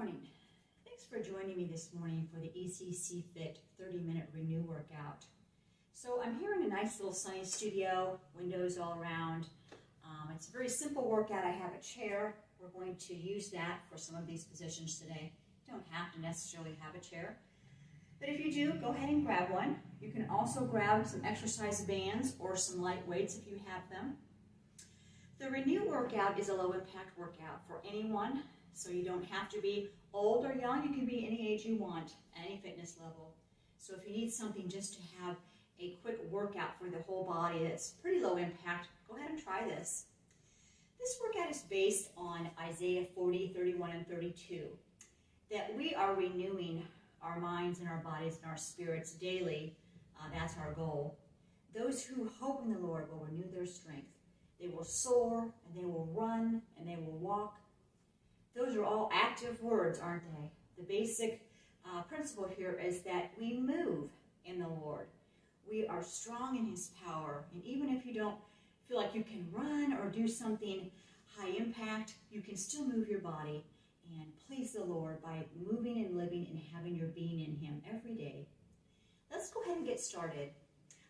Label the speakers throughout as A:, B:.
A: morning. Thanks for joining me this morning for the ECCFit 30-minute renew workout. So I'm here in a nice little sunny studio, windows all around. It's a very simple workout. I have a chair. We're going to use that for some of these positions today. You don't have to necessarily have a chair, but if you do, go ahead and grab one. You can also grab some exercise bands or some light weights if you have them. The renew workout is a low impact workout for anyone, so you don't have to be old or young. You can be any age you want, any fitness level. So if you need something just to have a quick workout for the whole body that's pretty low impact, go ahead and try this. This workout is based on Isaiah 40, 31, and 32, that we are renewing our minds and our bodies and our spirits daily. That's our goal. Those who hope in the Lord will renew their strength. They will soar, and they will run, and they will walk. Those are all active words, aren't they? The basic principle here is that we move in the Lord. We are strong in His power, and even if you don't feel like you can run or do something high impact, you can still move your body and please the Lord by moving and living and having your being in Him every day. Let's go ahead and get started.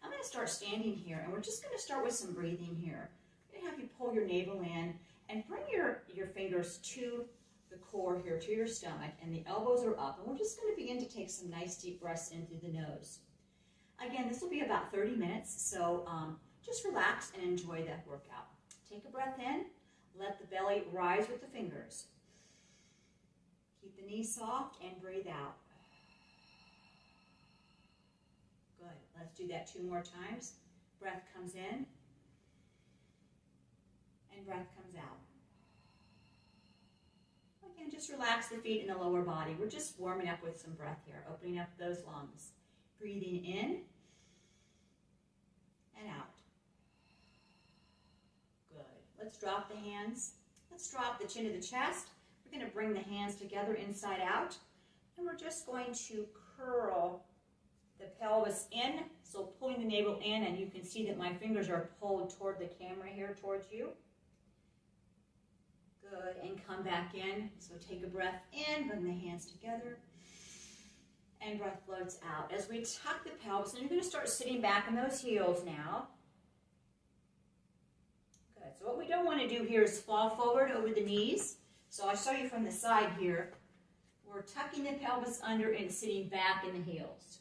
A: I'm going to start standing here, and we're just going to start with some breathing here. I'm going to have you pull your navel in and bring your fingers to the core here, to your stomach, and the elbows are up. And we're just going to begin to take some nice deep breaths in through the nose. Again, this will be about 30 minutes, so just relax and enjoy that workout. Take a breath in. Let the belly rise with the fingers. Keep the knees soft and breathe out. Good. Let's do that 2 more times. Breath comes in and breath comes out. Again, just relax the feet and the lower body. We're just warming up with some breath here, opening up those lungs. Breathing in and out. Good. Let's drop the hands. Let's drop the chin to the chest. We're going to bring the hands together inside out, and we're just going to curl the pelvis in, so pulling the navel in, and you can see that my fingers are pulled toward the camera here, towards you. Good, and come back in. So take a breath in, bring the hands together, and breath floats out. As we tuck the pelvis, and you're going to start sitting back in those heels now. Good, so what we don't want to do here is fall forward over the knees. So I'll show you from the side here. We're tucking the pelvis under and sitting back in the heels.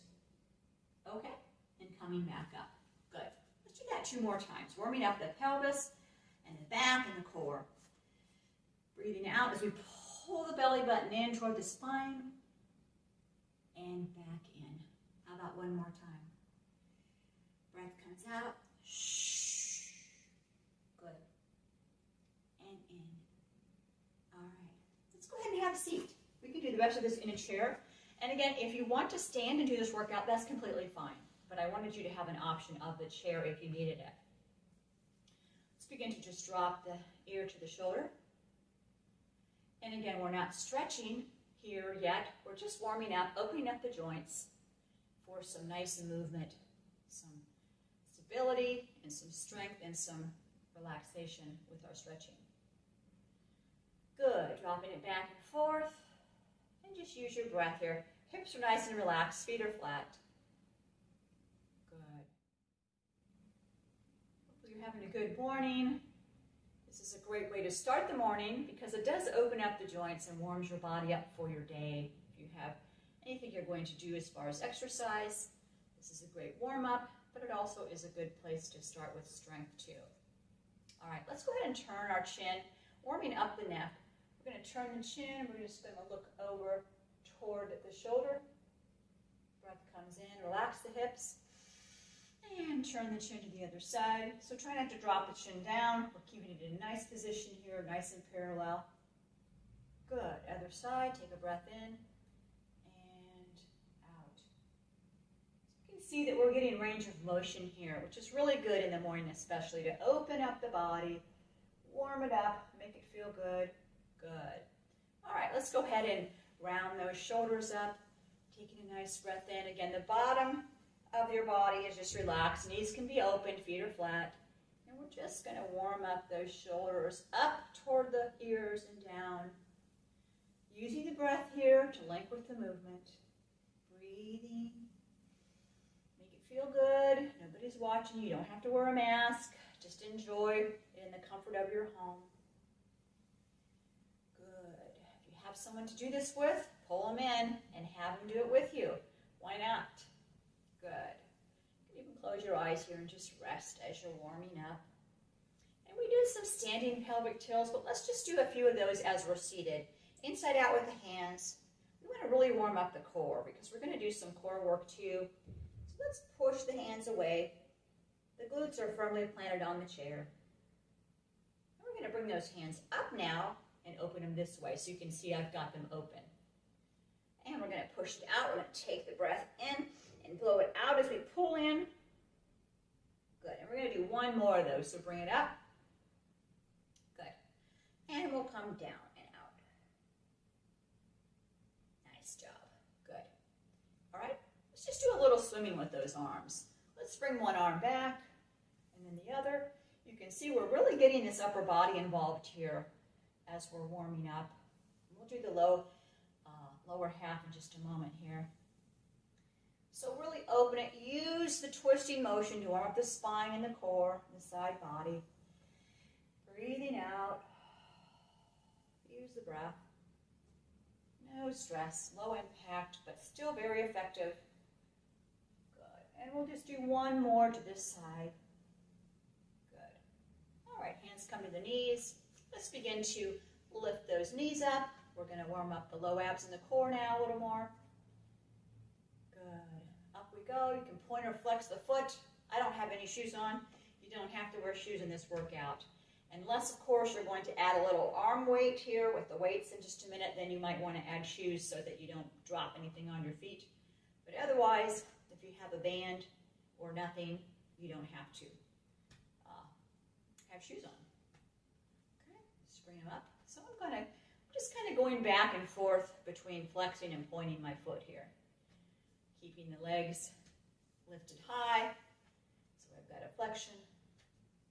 A: Okay, and coming back up. Good. Let's do that 2 more times. Warming up the pelvis and the back and the core. Breathing out as we pull the belly button in toward the spine and back in. How about 1 more time? Breath comes out. Shh. Good. And in. All right. Let's go ahead and have a seat. We can do the rest of this in a chair. And again, if you want to stand and do this workout, that's completely fine. But I wanted you to have an option of the chair if you needed it. Let's begin to just drop the ear to the shoulder. And again, we're not stretching here yet. We're just warming up, opening up the joints for some nice movement, some stability, and some strength, and some relaxation with our stretching. Good. Dropping it back and forth. And just use your breath here. Hips are nice and relaxed. Feet are flat. Good. Hopefully you're having a good morning. This is a great way to start the morning because it does open up the joints and warms your body up for your day. If you have anything you're going to do as far as exercise, this is a great warm-up, but it also is a good place to start with strength too. All right, let's go ahead and turn our chin, warming up the neck. We're going to turn the chin. We're just going to look over toward the shoulder. Breath comes in. Relax the hips. And turn the chin to the other side. So try not to drop the chin down. We're keeping it in a nice position here, nice and parallel. Good. Other side. Take a breath in and out. So you can see that we're getting range of motion here, which is really good in the morning, especially to open up the body, warm it up, make it feel good. Good. All right, let's go ahead and round those shoulders up, taking a nice breath in. Again, the bottom of your body is just relaxed. Knees can be open, feet are flat. And we're just going to warm up those shoulders up toward the ears and down. Using the the breath here to link with the movement. Breathing. Make it feel good. Nobody's watching you. You don't have to wear a mask. Just enjoy it in the comfort of your home. Good. If you have someone to do this with, pull them in and have them do it with you. Why not? Good. You can even close your eyes here and just rest as you're warming up. And we did some standing pelvic tilts, but let's just do a few of those as we're seated. Inside out with the hands. We want to really warm up the core because we're going to do some core work too. So let's push the hands away. The glutes are firmly planted on the chair. And we're going to bring those hands up now and open them this way so you can see I've got them open. And we're going to push it out. We're going to take the breath in and blow it out as we pull in. Good. And we're going to do one more of those. So bring it up. Good. And we'll come down and out. Nice job. Good. All right. Let's just do a little swimming with those arms. Let's bring one arm back and then the other. You can see we're really getting this upper body involved here as we're warming up. We'll do the lower half in just a moment here. So really open it. Use the twisting motion to warm up the spine and the core, the side body. Breathing out. Use the breath. No stress, low impact, but still very effective. Good. And we'll just do one more to this side. Good. All right, hands come to the knees. Let's begin to lift those knees up. We're going to warm up the low abs and the core now a little more. Good. Up we go. You can point or flex the foot. I don't have any shoes on. You don't have to wear shoes in this workout. Unless, of course, you're going to add a little arm weight here with the weights in just a minute, then you might want to add shoes so that you don't drop anything on your feet. But otherwise, if you have a band or nothing, you don't have to have shoes on. Okay, just bring them up. So I'm just kind of going back and forth between flexing and pointing my foot here. Keeping the legs lifted high. So I've got a flexion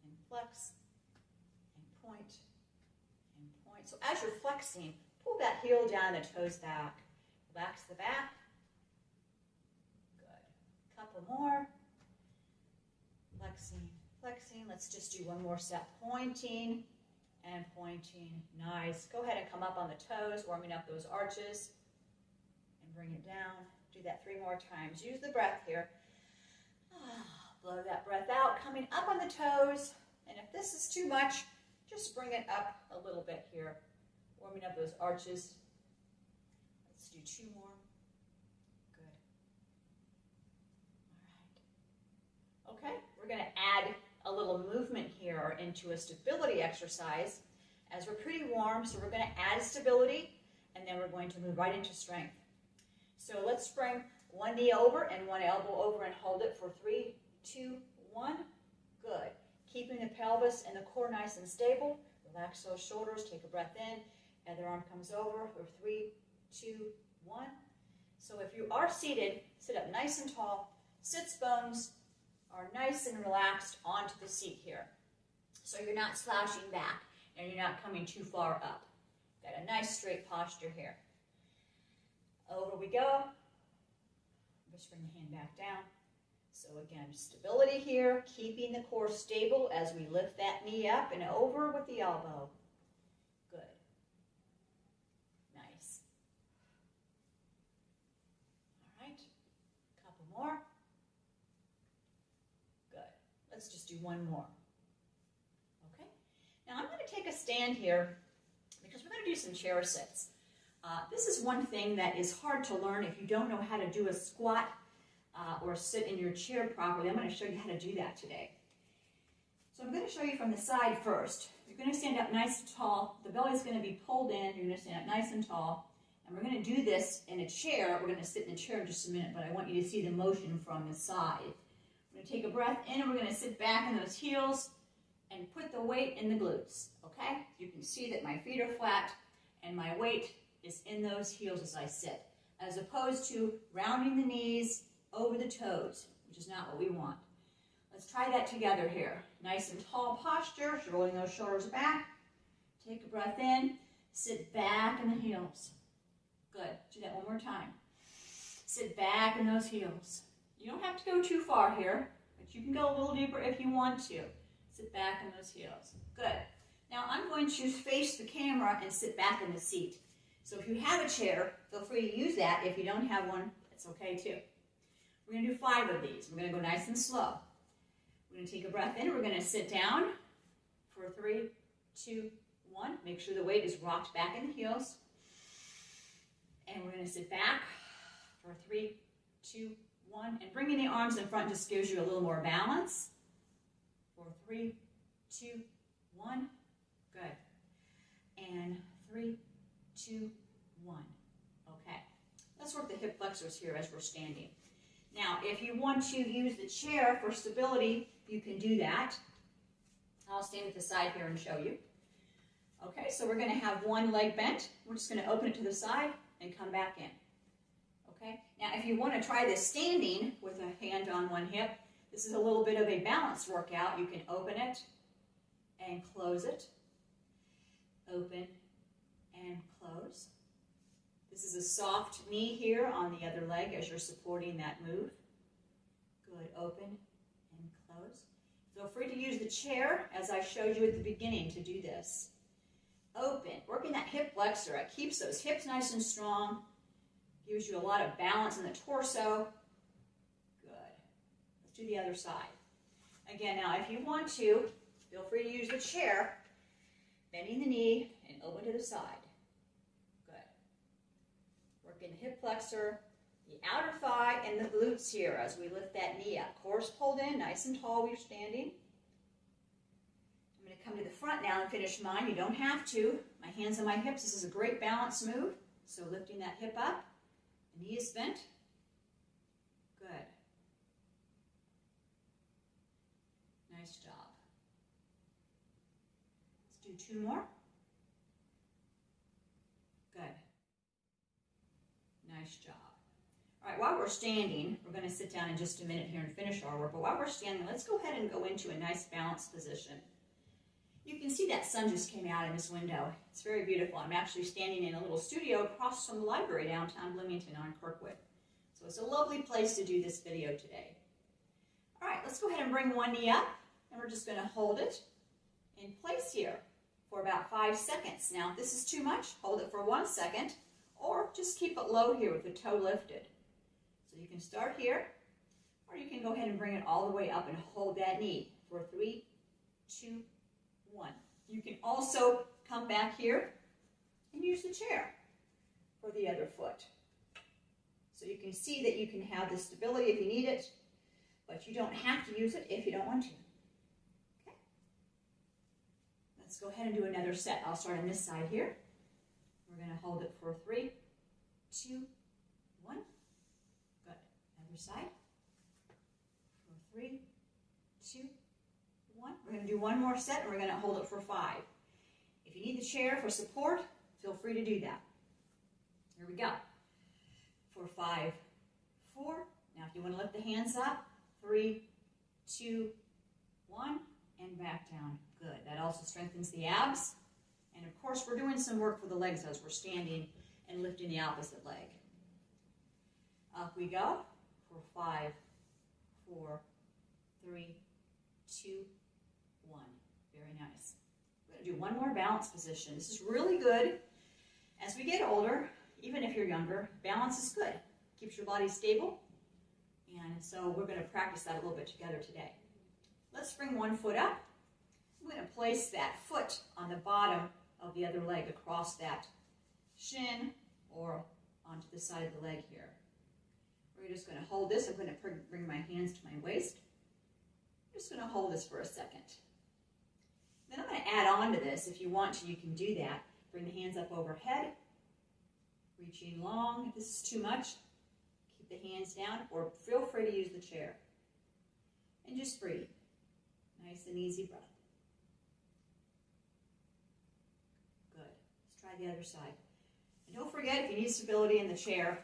A: and flex and point and point. So as you're flexing, pull that heel down, the toes back. Relax the back. Good. Couple more. Flexing, flexing. Let's just do one more set. Pointing and pointing. Nice. Go ahead and come up on the toes, warming up those arches. And bring it down. Do that 3 more times. Use the breath here. Blow that breath out, coming up on the toes. And if this is too much, just bring it up a little bit here. Warming up those arches. Let's do 2 more. Good. All right. Okay, we're going to add a little movement here into a stability exercise as we're pretty warm. So we're going to add stability, and then we're going to move right into strength. So let's bring one knee over and one elbow over and hold it for 3, 2, 1. Good. Keeping the pelvis and the core nice and stable. Relax those shoulders. Take a breath in. Other arm comes over for 3, 2, 1. So if you are seated, sit up nice and tall. Sits bones are nice and relaxed onto the seat here. So you're not slouching back and you're not coming too far up. Got a nice straight posture here. Over we go. Just bring the hand back down. So again, stability here, keeping the core stable as we lift that knee up and over with the elbow. Good. Nice. All right. Couple more. Good. Let's just do one more. Okay. Now I'm going to take a stand here because we're going to do some chair sits. This is one thing that is hard to learn if you don't know how to do a squat or sit in your chair properly. I'm going to show you how to do that today. So I'm going to show you from the side first. You're going to stand up nice and tall. The belly is going to be pulled in. You're going to stand up nice and tall. And we're going to do this in a chair. We're going to sit in a chair in just a minute, but I want you to see the motion from the side. We're going to take a breath in, and we're going to sit back in those heels and put the weight in the glutes, okay? You can see that my feet are flat and my weight is in those heels as I sit, as opposed to rounding the knees over the toes, which is not what we want. Let's try that together here. Nice and tall posture, rolling those shoulders back. Take a breath in, sit back in the heels. Good. Do that one more time. Sit back in those heels. You don't have to go too far here, but you can go a little deeper if you want to. Sit back in those heels. Good. Now I'm going to face the camera and sit back in the seat. So if you have a chair, feel free to use that. If you don't have one, it's okay too. We're going to do 5 of these. We're going to go nice and slow. We're going to take a breath in. We're going to sit down for 3, 2, 1. Make sure the weight is rocked back in the heels. And we're going to sit back for 3, 2, 1. And bringing the arms in front just gives you a little more balance. For 3, 2, 1. Good. And 3, 2, 1. Okay. Let's work the hip flexors here as we're standing. Now, if you want to use the chair for stability, you can do that. I'll stand at the side here and show you. Okay, so we're going to have one leg bent. We're just going to open it to the side and come back in. Okay, now if you want to try this standing with a hand on one hip, this is a little bit of a balance workout. You can open it and close it. Open and close. This is a soft knee here on the other leg as you're supporting that move. Good. Open and close. Feel free to use the chair as I showed you at the beginning to do this. Open. Working that hip flexor. It keeps those hips nice and strong. Gives you a lot of balance in the torso. Good. Let's do the other side. Again, now if you want to, feel free to use the chair. Bending the knee and open to the side. Working the hip flexor, the outer thigh, and the glutes here as we lift that knee up. Core's pulled in, nice and tall, we're standing. I'm going to come to the front now and finish mine. You don't have to. My hands on my hips. This is a great balance move. So lifting that hip up, the knee is bent. Good. Nice job. Let's do 2 more. Good. Nice job. All right, while we're standing, we're going to sit down in just a minute here and finish our work, but while we're standing, let's go ahead and go into a nice balanced position. You can see that sun just came out in this window. It's very beautiful. I'm actually standing in a little studio across from the library downtown Bloomington on Kirkwood. So it's a lovely place to do this video today. All right, let's go ahead and bring one knee up, and we're just going to hold it in place here for about 5 seconds. Now, if this is too much, hold it for 1 second. Or just keep it low here with the toe lifted. So you can start here, or you can go ahead and bring it all the way up and hold that knee for 3, 2, 1. You can also come back here and use the chair for the other foot. So you can see that you can have the stability if you need it, but you don't have to use it if you don't want to. Okay. Let's go ahead and do another set. I'll start on this side here. We're going to hold it for 3, 2, 1. Good. Other side. For 3, 2, 1. We're going to do one more set, and we're going to hold it for 5. If you need the chair for support, feel free to do that. Here we go. For 5, 4. Now, if you want to lift the hands up, 3, 2, 1, and back down. Good. That also strengthens the abs. And of course, we're doing some work for the legs as we're standing and lifting the opposite leg. Up we go for 5, 4, 3, 2, 1. Very nice. We're going to do one more balance position. This is really good. As we get older, even if you're younger, balance is good. Keeps your body stable. And so we're going to practice that a little bit together today. Let's bring one foot up. I'm going to place that foot on the bottom of the other leg across that shin or onto the side of the leg here. We're just going to hold this. I'm going to bring my hands to my waist. I'm just going to hold this for a second. Then I'm going to add on to this. If you want to, you can do that. Bring the hands up overhead, reaching long. If this is too much, keep the hands down, or feel free to use the chair. And just breathe. Nice and easy breath. Try the other side. And don't forget, if you need stability in the chair,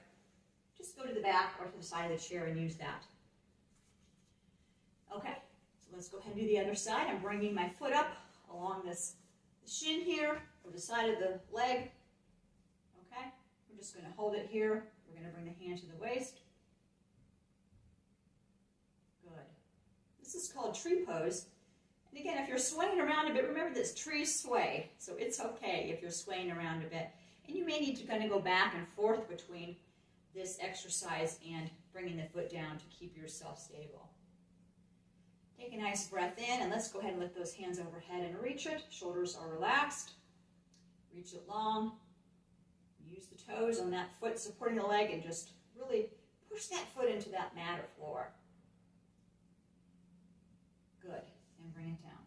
A: just go to the back or to the side of the chair and use that. Okay, so let's go ahead and do the other side. I'm bringing my foot up along this shin here, or the side of the leg. Okay, we're just going to hold it here. We're going to bring the hand to the waist. Good. This is called tree pose. And again, if you're swaying around a bit, remember this, trees sway. So it's okay if you're swaying around a bit. And you may need to kind of go back and forth between this exercise and bringing the foot down to keep yourself stable. Take a nice breath in, and let's go ahead and lift those hands overhead and reach it. Shoulders are relaxed. Reach it long. Use the toes on that foot supporting the leg and just really push that foot into that mat or floor. Good. And bring it down.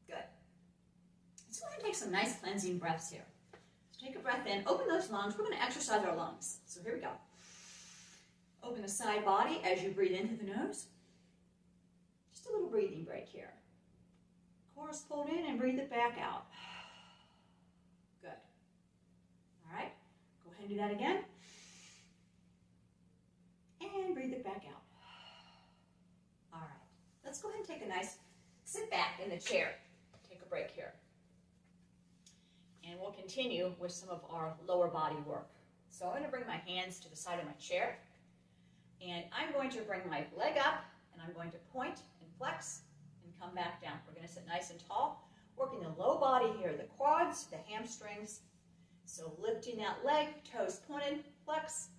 A: Good. Let's go ahead and take some nice cleansing breaths here. So take a breath in. Open those lungs. We're going to exercise our lungs. So here we go. Open the side body as you breathe in through the nose. Just a little breathing break here. Core is pulled in and breathe it back out. Good. All right. Go ahead and do that again. And breathe it back out. All right. Let's go ahead and take a nice sit back in the chair. Take a break here. And we'll continue with some of our lower body work. So I'm going to bring my hands to the side of my chair. And I'm going to bring my leg up, and I'm going to point and flex and come back down. We're going to sit nice and tall, working the low body here, the quads, the hamstrings. So lifting that leg, toes pointed, flex,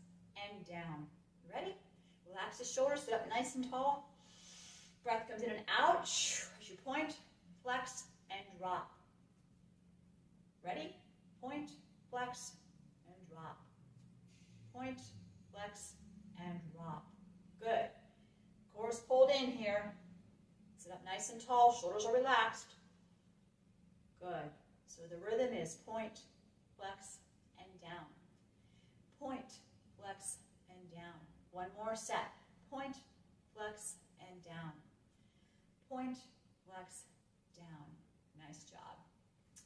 A: and down. Ready? Relax the shoulders, sit up nice and tall. Breath comes in and out as you point, flex, and drop. Ready? Point, flex, and drop. Point, flex, and drop. Good. Core is pulled in here. Sit up nice and tall. Shoulders are relaxed. Good. So the rhythm is point, flex, and down. Point, flex, and down. One more set. Point, flex, and down. Point, flex, down. Nice job.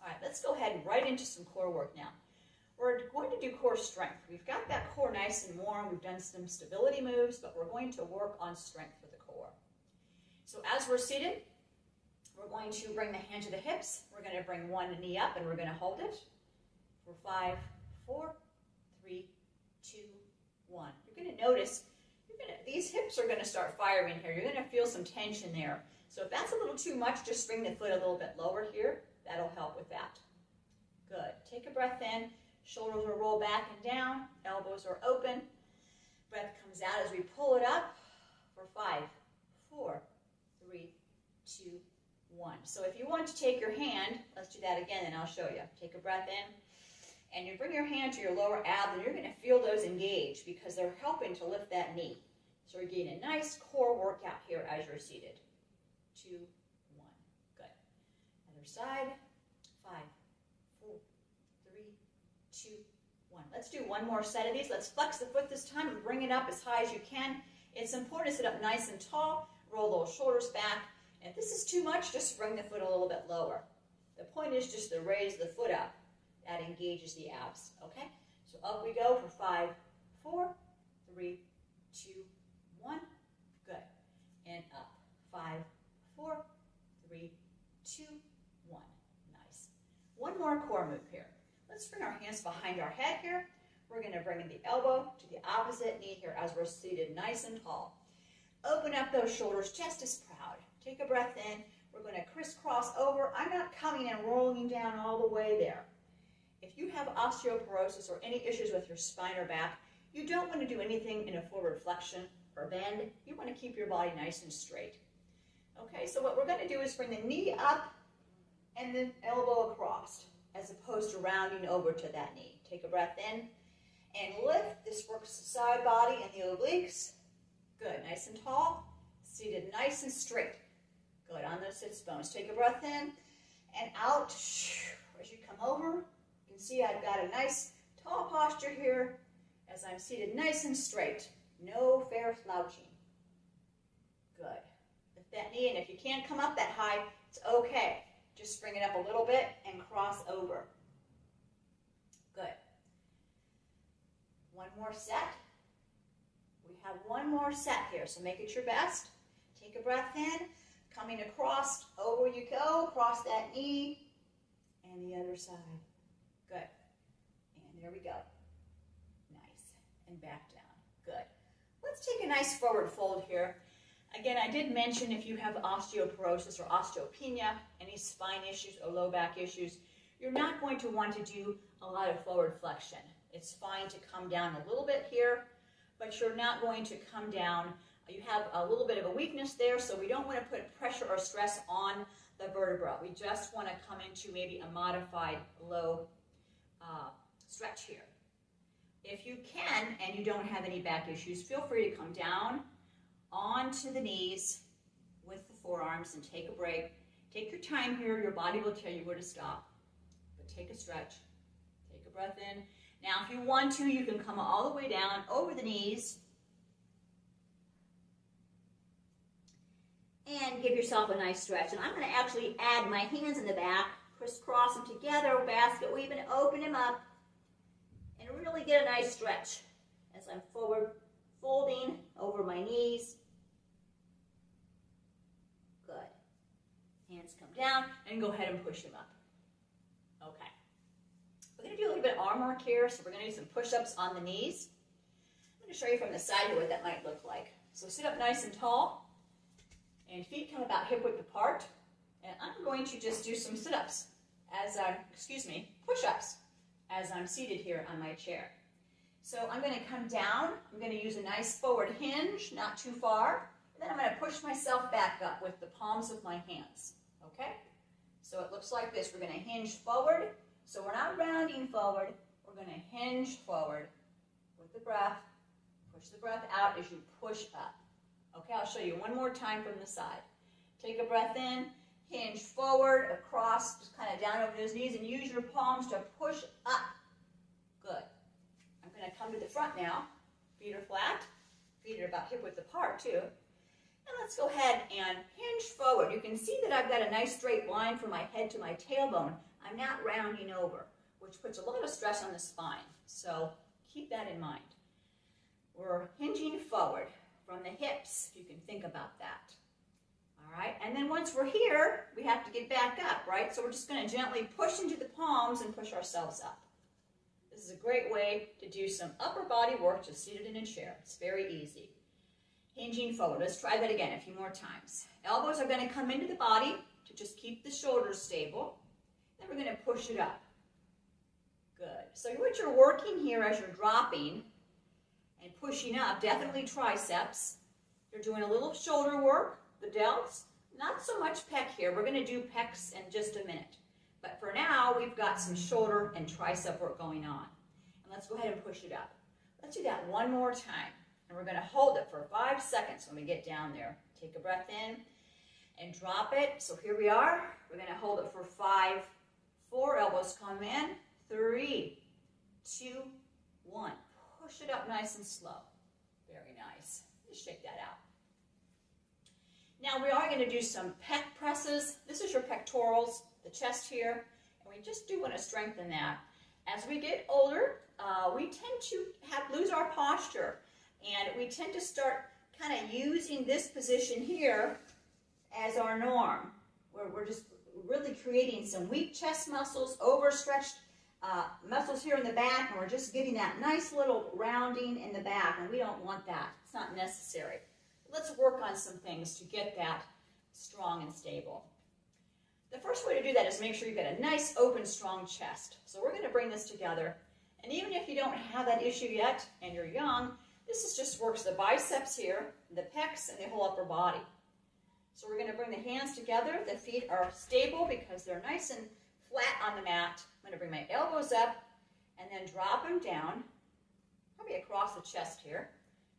A: All right, let's go ahead and right into some core work now. We're going to do core strength. We've got that core nice and warm. We've done some stability moves, but we're going to work on strength for the core. So as we're seated, we're going to bring the hand to the hips. We're going to bring one knee up, and we're going to hold it for 5, 4, 3, 2, 1. You're going to notice these hips are going to start firing here. You're going to feel some tension there. So if that's a little too much, just bring the foot a little bit lower here. That'll help with that. Good. Take a breath in. Shoulders are rolled back and down. Elbows are open. Breath comes out as we pull it up for 5, 4, 3, 2, 1. So if you want to take your hand, let's do that again and I'll show you. Take a breath in. And you bring your hand to your lower abs, and you're going to feel those engage because they're helping to lift that knee. So we're getting a nice core workout here as you're seated. 2, 1. Good. Other side. 5, 4, 3, 2, 1. Let's do one more set of these. Let's flex the foot this time and bring it up as high as you can. It's important to sit up nice and tall. Roll those shoulders back. And if this is too much, just bring the foot a little bit lower. The point is just to raise the foot up. That engages the abs. Okay? So up we go for 5, 4, 3, 2, 1. Good. And up. 5, 4, 3, 2, 1. Nice. One more core move here. Let's bring our hands behind our head here. We're going to bring the elbow to the opposite knee here as we're seated nice and tall. Open up those shoulders, chest is proud. Take a breath in. We're going to crisscross over. I'm not coming and rolling down all the way there. If you have osteoporosis or any issues with your spine or back, you don't want to do anything in a forward flexion or bend. You want to keep your body nice and straight. Okay, so what we're going to do is bring the knee up and the elbow across, as opposed to rounding over to that knee. Take a breath in and lift. This works the side body and the obliques. Good, nice and tall, seated nice and straight. Good, on those sits bones. Take a breath in and out. As you come over, you can see I've got a nice tall posture here as I'm seated nice and straight. No fair slouching. Good. Lift that knee, and if you can't come up that high, it's okay. Just bring it up a little bit and cross over. Good. One more set. We have one more set here, so make it your best. Take a breath in, coming across, over you go, across that knee, and the other side. Good. And there we go. and back down. Good. Let's take a nice forward fold here. Again, I did mention if you have osteoporosis or osteopenia, any spine issues or low back issues, you're not going to want to do a lot of forward flexion. It's fine to come down a little bit here, but you're not going to come down. You have a little bit of a weakness there, so we don't want to put pressure or stress on the vertebra. We just want to come into maybe a modified low stretch here. If you can and you don't have any back issues, feel free to come down onto the knees with the forearms and take a break. Take your time here. Your body will tell you where to stop. But take a stretch. Take a breath in. Now, if you want to, you can come all the way down over the knees and give yourself a nice stretch. And I'm going to actually add my hands in the back, crisscross them together, basket weave, and open them up, and really get a nice stretch as I'm forward folding over my knees. Good. Hands come down, and go ahead and push them up. Okay. We're going to do a little bit of arm work here, so we're going to do some push-ups on the knees. I'm going to show you from the side here what that might look like. So sit up nice and tall, and feet come about hip width apart. And I'm going to just do some sit-ups as I'm, push-ups as I'm seated here on my chair. So I'm going to come down. I'm going to use a nice forward hinge, not too far. And then I'm going to push myself back up with the palms of my hands. Okay? So it looks like this. We're going to hinge forward. So we're not rounding forward. We're going to hinge forward with the breath. Push the breath out as you push up. Okay, I'll show you one more time from the side. Take a breath in, hinge forward, across, just kind of down over those knees, and use your palms to push up. Good. I'm going to come to the front now. Feet are flat. Feet are about hip width apart too. And let's go ahead and hinge forward. You can see that I've got a nice straight line from my head to my tailbone. I'm not rounding over, which puts a lot of stress on the spine. So keep that in mind. We're hinging forward from the hips, if you can think about that. All right, and then once we're here, we have to get back up, right? So we're just going to gently push into the palms and push ourselves up. This is a great way to do some upper body work just seated in a chair. It's very easy. Hinging forward. Let's try that again a few more times. Elbows are going to come into the body to just keep the shoulders stable. Then we're going to push it up. Good. So what you're working here as you're dropping and pushing up, definitely triceps. You're doing a little shoulder work, the delts. Not so much pec here. We're going to do pecs in just a minute. But for now, we've got some shoulder and tricep work going on. And let's go ahead and push it up. Let's do that one more time. And we're going to hold it for 5 seconds when we get down there. Take a breath in and drop it. So here we are. We're going to hold it for 5, 4, elbows come in, 3, 2, 1. Push it up nice and slow. Very nice. Just shake that out. Now we are going to do some pec presses. This is your pectorals, the chest here, and we just do want to strengthen that. As we get older, we tend to lose our posture, and we tend to start kind of using this position here as our norm, where we're just really creating some weak chest muscles, overstretched muscles here in the back, and we're just getting that nice little rounding in the back, and we don't want that. It's not necessary. Let's work on some things to get that strong and stable. The first way to do that is make sure you've got a nice, open, strong chest. So we're going to bring this together, and even if you don't have that issue yet, and you're young, this just works the biceps here, the pecs, and the whole upper body. So we're going to bring the hands together. The feet are stable because they're nice and flat on the mat. I'm going to bring my elbows up and then drop them down, probably across the chest here.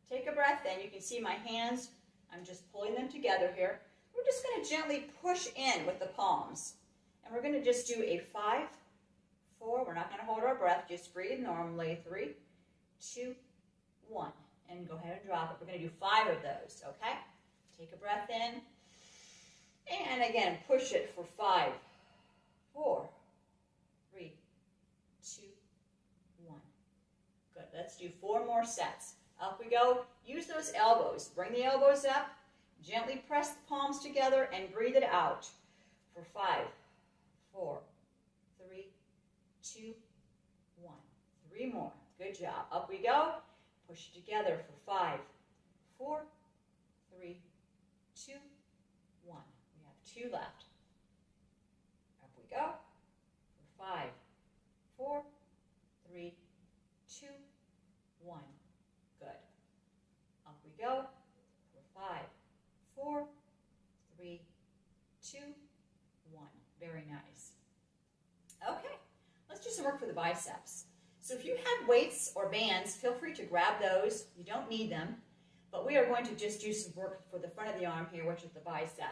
A: Take a breath in. You can see my hands. I'm just pulling them together here. We're just going to gently push in with the palms. And we're going to just do a 5, 4. We're not going to hold our breath. Just breathe normally. 3, 2, 1. And go ahead and drop it. We're going to do 5 of those, okay? Take a breath in. And again, push it for 5, 4, 3, 2, 1. Good. Let's do 4 more sets. Up we go. Use those elbows. Bring the elbows up. Gently press the palms together and breathe it out for 5, 4, 3, 2, 1. 3 more. Good job. Up we go. Push it together for 5, 4, 3, 2, 1. We have 2 left. Up we go. For 5, 4, 3, 2, 1. Good. Up we go. For 5, 4, 3, 2, 1. Very nice. Okay, let's do some work for the biceps. So if you have weights or bands, feel free to grab those. You don't need them. But we are going to just do some work for the front of the arm here, which is the bicep.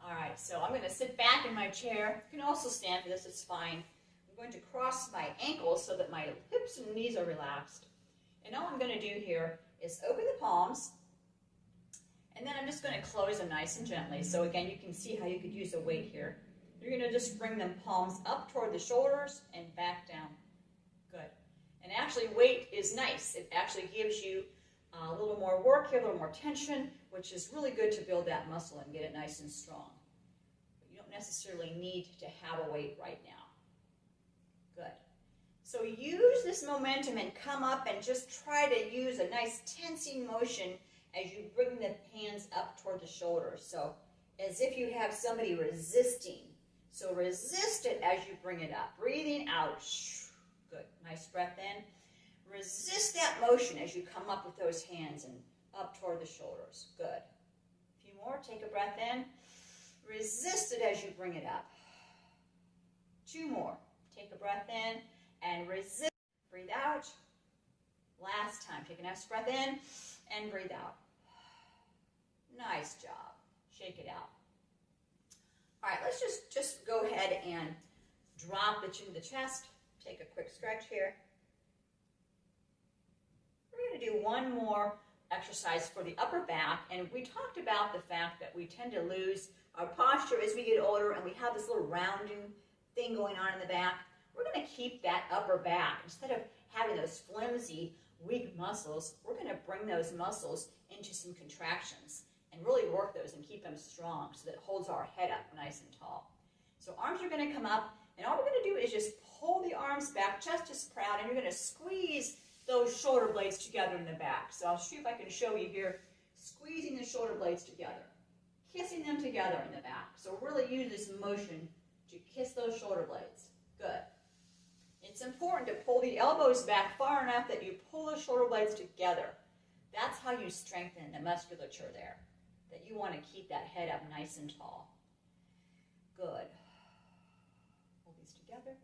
A: All right, so I'm going to sit back in my chair. You can also stand for this, it's fine. I'm going to cross my ankles so that my hips and knees are relaxed. And all I'm going to do here is open the palms, and then I'm just going to close them nice and gently. So again, you can see how you could use a weight here. You're going to just bring them palms up toward the shoulders and back down. Good. And actually, weight is nice. It actually gives you a little more work here, a little more tension, which is really good to build that muscle and get it nice and strong. But you don't necessarily need to have a weight right now. Good. So use this momentum and come up and just try to use a nice tensing motion as you bring the hands up toward the shoulders. So as if you have somebody resisting. So resist it as you bring it up. Breathing out. Good. Nice breath in. Resist that motion as you come up with those hands and up toward the shoulders. Good. A few more. Take a breath in. Resist it as you bring it up. 2 more. Take a breath in and resist. Breathe out. Last time. Take a nice breath in and breathe out. Nice job. Shake it out. All right, let's just go ahead and drop the chin to the chest. Take a quick stretch here. We're going to do one more exercise for the upper back, and we talked about the fact that we tend to lose our posture as we get older, and we have this little rounding thing going on in the back. We're going to keep that upper back. Instead of having those flimsy, weak muscles, we're going to bring those muscles into some contractions and really work those and keep them strong so that it holds our head up nice and tall. So arms are going to come up, and all we're going to do is just pull the arms back, chest is proud, and you're going to squeeze those shoulder blades together in the back. So I'll see if I can show you here, squeezing the shoulder blades together, kissing them together in the back. So really use this motion to kiss those shoulder blades. Good. It's important to pull the elbows back far enough that you pull the shoulder blades together. That's how you strengthen the musculature there, that you want to keep that head up nice and tall. Good. Pull these together.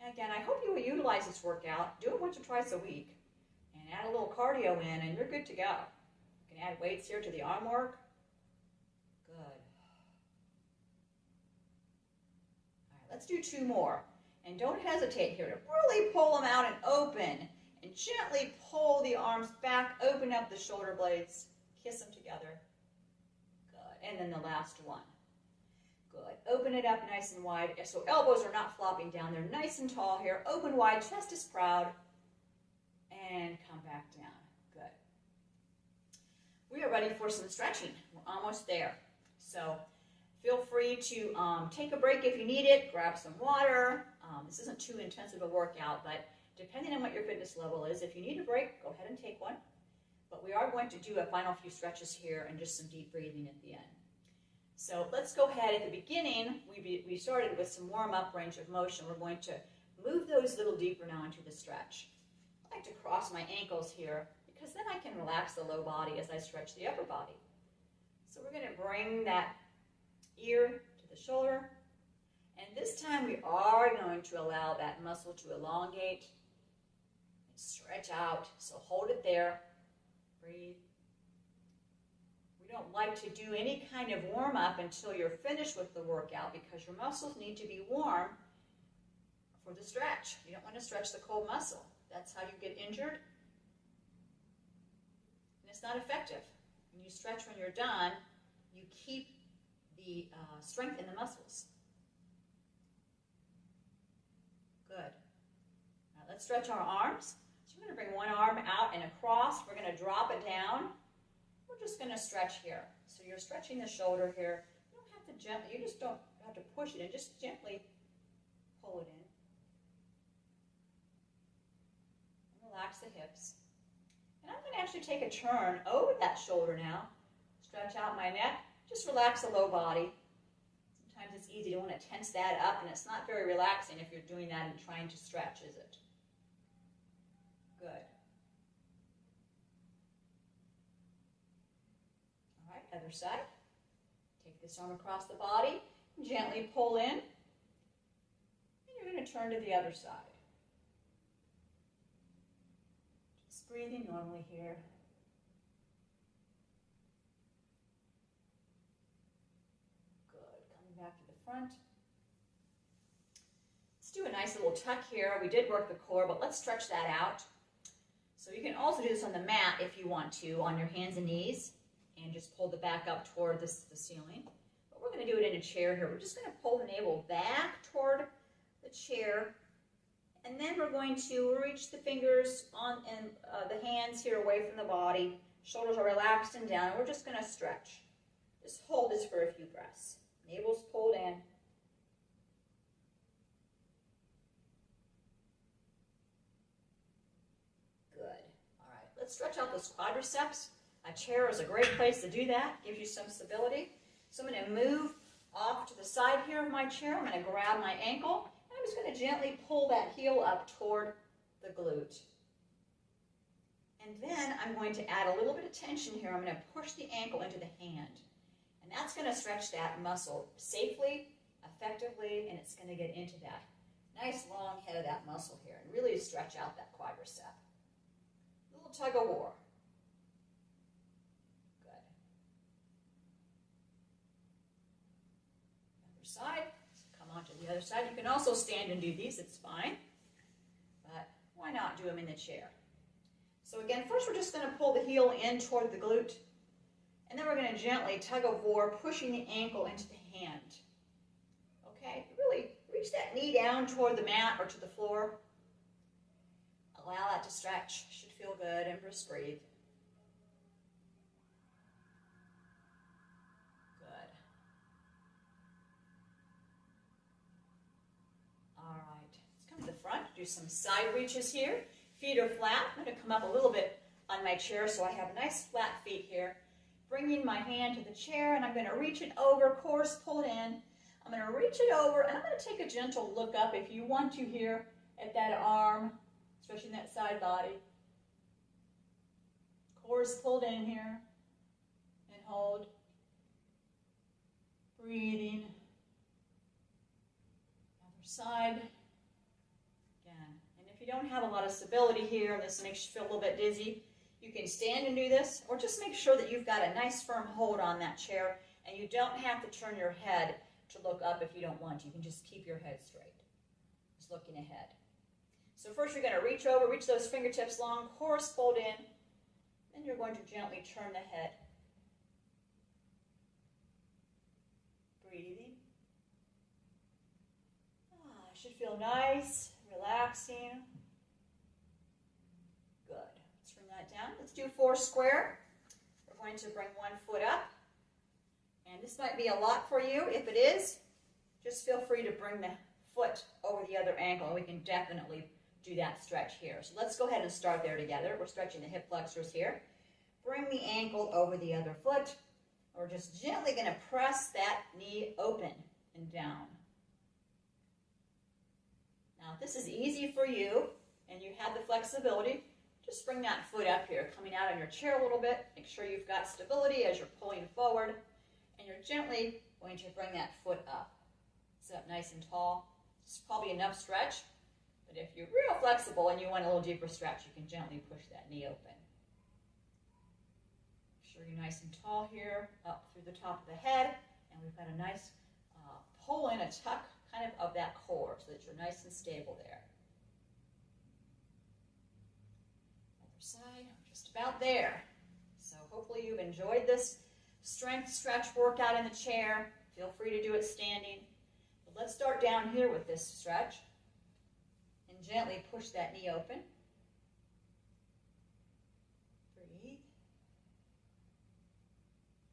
A: And again, I hope you will utilize this workout. Do it once or twice a week. And add a little cardio in, and you're good to go. You can add weights here to the arm work. Good. All right, let's do 2 more. And don't hesitate here to really pull them out and open. And gently pull the arms back, open up the shoulder blades, kiss them together. Good. And then the last one. Good. Open it up nice and wide so elbows are not flopping down. They're nice and tall here. Open wide, chest is proud. And come back down. Good. We are ready for some stretching. We're almost there. So feel free to take a break if you need it. Grab some water. This isn't too intensive a workout, but depending on what your fitness level is, if you need a break, go ahead and take one. But we are going to do a final few stretches here and just some deep breathing at the end. So let's go ahead. At the beginning, we started with some warm-up range of motion. We're going to move those a little deeper now into the stretch. I like to cross my ankles here because then I can relax the low body as I stretch the upper body. So we're going to bring that ear to the shoulder. And this time we are going to allow that muscle to elongate and stretch out. So hold it there. Breathe. We don't like to do any kind of warm-up until you're finished with the workout because your muscles need to be warm for the stretch. You don't want to stretch the cold muscle. That's how you get injured. And it's not effective. When you stretch when you're done, you keep the strength in the muscles. Good. Now let's stretch our arms. So we're going to bring one arm out and across. We're going to drop it down. We're just going to stretch here. So you're stretching the shoulder here. You don't have to gently, you just don't have to push it and just gently pull it in. Relax relax the hips. And I'm going to actually take a turn over that shoulder now. Stretch out my neck. Just relax the low body. Sometimes it's easy to want to tense that up, and it's not very relaxing if you're doing that and trying to stretch, is it? Good. All right, other side. Take this arm across the body. Gently pull in. And you're going to turn to the other side. Just breathing normally here. Back to the front. Let's do a nice little tuck here. We did work the core, but let's stretch that out. So you can also do this on the mat if you want to, on your hands and knees, and just pull the back up toward the ceiling. But we're going to do it in a chair here. We're just going to pull the navel back toward the chair, and then we're going to reach the fingers on and the hands here away from the body. Shoulders are relaxed and down, and we're just going to stretch. Just hold this for a few breaths. Navel's pulled in. Good. All right, let's stretch out those quadriceps. A chair is a great place to do that. Gives you some stability. So I'm going to move off to the side here of my chair. I'm going to grab my ankle, and I'm just going to gently pull that heel up toward the glute. And then I'm going to add a little bit of tension here. I'm going to push the ankle into the hand. And that's going to stretch that muscle safely, effectively, and it's going to get into that nice long head of that muscle here and really stretch out that quadricep. A little tug of war. Good. Other side. Come on to the other side. You can also stand and do these. It's fine. But why not do them in the chair? So again, first we're just going to pull the heel in toward the glute. And then we're going to gently tug of war, pushing the ankle into the hand. Okay, really reach that knee down toward the mat or to the floor. Allow that to stretch. Should feel good, and just breathe. Good. All right, let's come to the front. Do some side reaches here. Feet are flat. I'm going to come up a little bit on my chair so I have nice flat feet here. Bringing my hand to the chair, and I'm going to reach it over, course pull it in. I'm going to reach it over, and I'm going to take a gentle look up if you want to here at that arm, especially in that side body. Course pulled in here, and hold. Breathing. Other side. Again. And if you don't have a lot of stability here, and this makes you feel a little bit dizzy, you can stand and do this, or just make sure that you've got a nice firm hold on that chair, and you don't have to turn your head to look up if you don't want to. You can just keep your head straight, just looking ahead. So first you're going to reach over, reach those fingertips long, course fold in, then you're going to gently turn the head. Breathing. Should feel nice, relaxing. Down. Let's do 4 square. We're going to bring one foot up. And this might be a lot for you. If it is, just feel free to bring the foot over the other ankle, and we can definitely do that stretch here. So let's go ahead and start there together. We're stretching the hip flexors here. Bring the ankle over the other foot. We're just gently going to press that knee open and down. Now, if this is easy for you and you have the flexibility, just bring that foot up here, coming out on your chair a little bit. Make sure you've got stability as you're pulling forward. And you're gently going to bring that foot up. Sit up nice and tall. It's probably enough stretch. But if you're real flexible and you want a little deeper stretch, you can gently push that knee open. Make sure you're nice and tall here, up through the top of the head. And we've got a nice pull in, a tuck kind of that core so that you're nice and stable there. Side, just about there. So hopefully you've enjoyed this strength stretch workout in the chair. Feel free to do it standing. But let's start down here with this stretch and gently push that knee open. Breathe.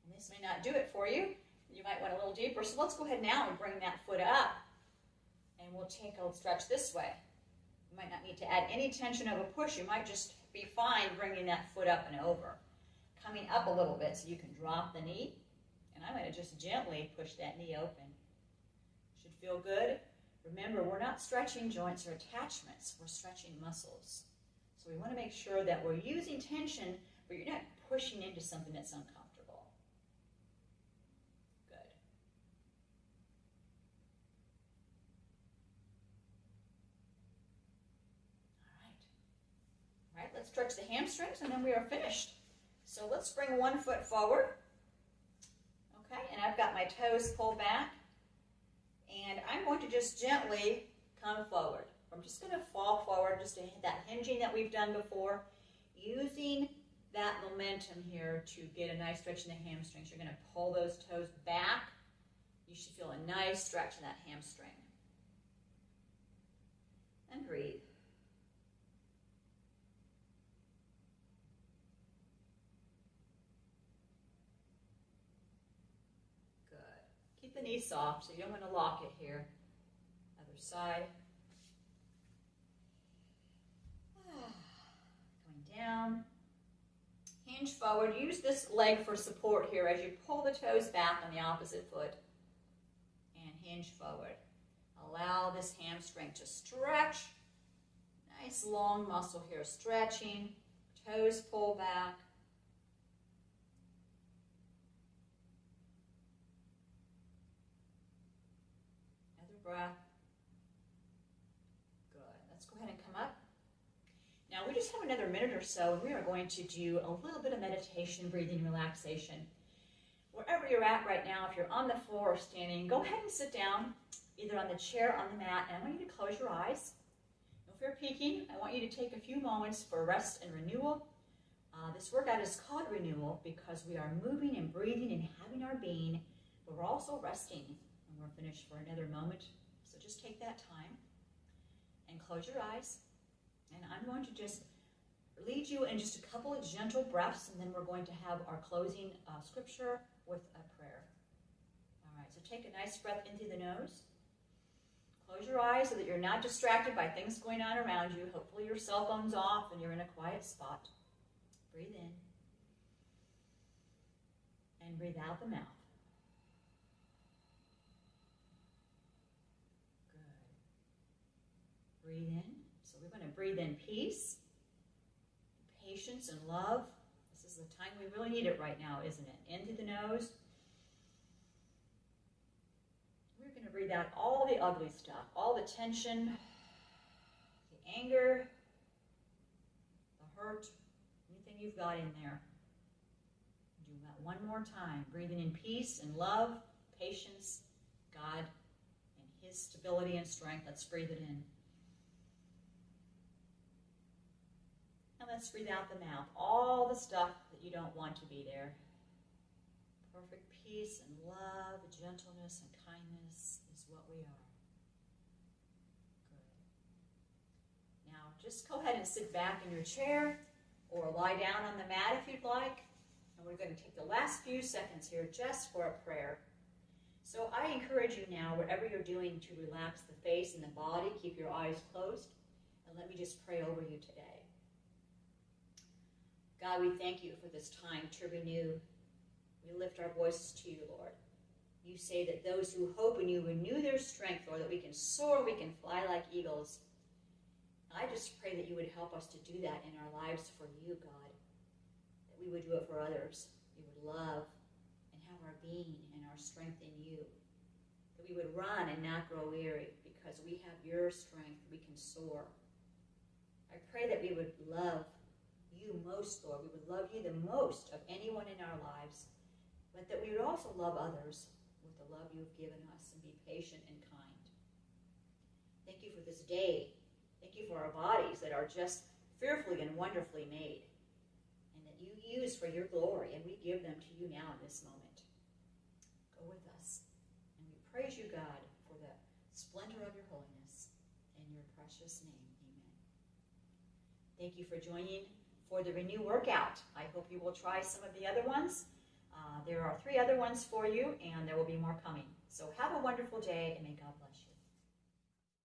A: And this may not do it for you. You might want a little deeper. So let's go ahead now and bring that foot up. And we'll take a stretch this way. You might not need to add any tension of a push. You might just be fine bringing that foot up and over. Coming up a little bit so you can drop the knee. And I'm going to just gently push that knee open. Should feel good. Remember, we're not stretching joints or attachments. We're stretching muscles. So we want to make sure that we're using tension, but you're not pushing into something that's uncomfortable. Good. All right, let's stretch the hamstrings and then we are finished. So let's bring one foot forward. Okay, and I've got my toes pulled back. And I'm going to just gently come forward. I'm just going to fall forward, just to hit that hinging that we've done before, using that momentum here to get a nice stretch in the hamstrings. You're going to pull those toes back. You should feel a nice stretch in that hamstring. And breathe. Good. Keep the knee soft, so you don't want to lock it here. Other side. Going down. Hinge forward. Use this leg for support here as you pull the toes back on the opposite foot. And hinge forward. Allow this hamstring to stretch. Nice long muscle here, stretching. Toes pull back. Another breath. Good. Let's go ahead and come up. Now we just have another minute or so, and we are going to do a little bit of meditation, breathing, relaxation. Wherever you're at right now, if you're on the floor or standing, go ahead and sit down, either on the chair or on the mat, and I want you to close your eyes. No fear peeking. I want you to take a few moments for rest and renewal. This workout is called renewal because we are moving and breathing and having our being, but we're also resting when we're finished for another moment. So just take that time and close your eyes. And I'm going to just lead you in just a couple of gentle breaths, and then we're going to have our closing scripture with a prayer. All right, so take a nice breath in through the nose. Close your eyes so that you're not distracted by things going on around you. Hopefully your cell phone's off and you're in a quiet spot. Breathe in. And breathe out the mouth. Good. Breathe in. So we're going to breathe in peace, patience, and love. This is the time we really need it right now, isn't it? In through the nose. We're going to breathe out all the ugly stuff, all the tension, the anger, the hurt, anything you've got in there. Do that one more time. Breathing in peace and love, patience, God, and His stability and strength. Let's breathe it in. And let's breathe out the mouth. All the stuff that you don't want to be there. Perfect peace and love, gentleness and kindness is what we are. Good. Now just go ahead and sit back in your chair or lie down on the mat if you'd like. And we're going to take the last few seconds here just for a prayer. So I encourage you now, whatever you're doing, to relax the face and the body. Keep your eyes closed. And let me just pray over you today. God, we thank you for this time to renew. We lift our voices to you, Lord. You say that those who hope in you renew their strength, Lord, that we can soar, we can fly like eagles. I just pray that you would help us to do that in our lives for you, God. That we would do it for others. We would love and have our being and our strength in you. That we would run and not grow weary because we have your strength. We can soar. I pray that we would love you most, Lord. We would love you the most of anyone in our lives, but that we would also love others with the love you've given us and be patient and kind. Thank you for this day. Thank you for our bodies that are just fearfully and wonderfully made and that you use for your glory, and we give them to you now in this moment. Go with us, and we praise you, God, for the splendor of your holiness. In your precious name, amen. Thank you for joining for the Renew workout. I hope you will try some of the other ones. There are 3 other ones for you, and there will be more coming. So have a wonderful day, and may God bless you.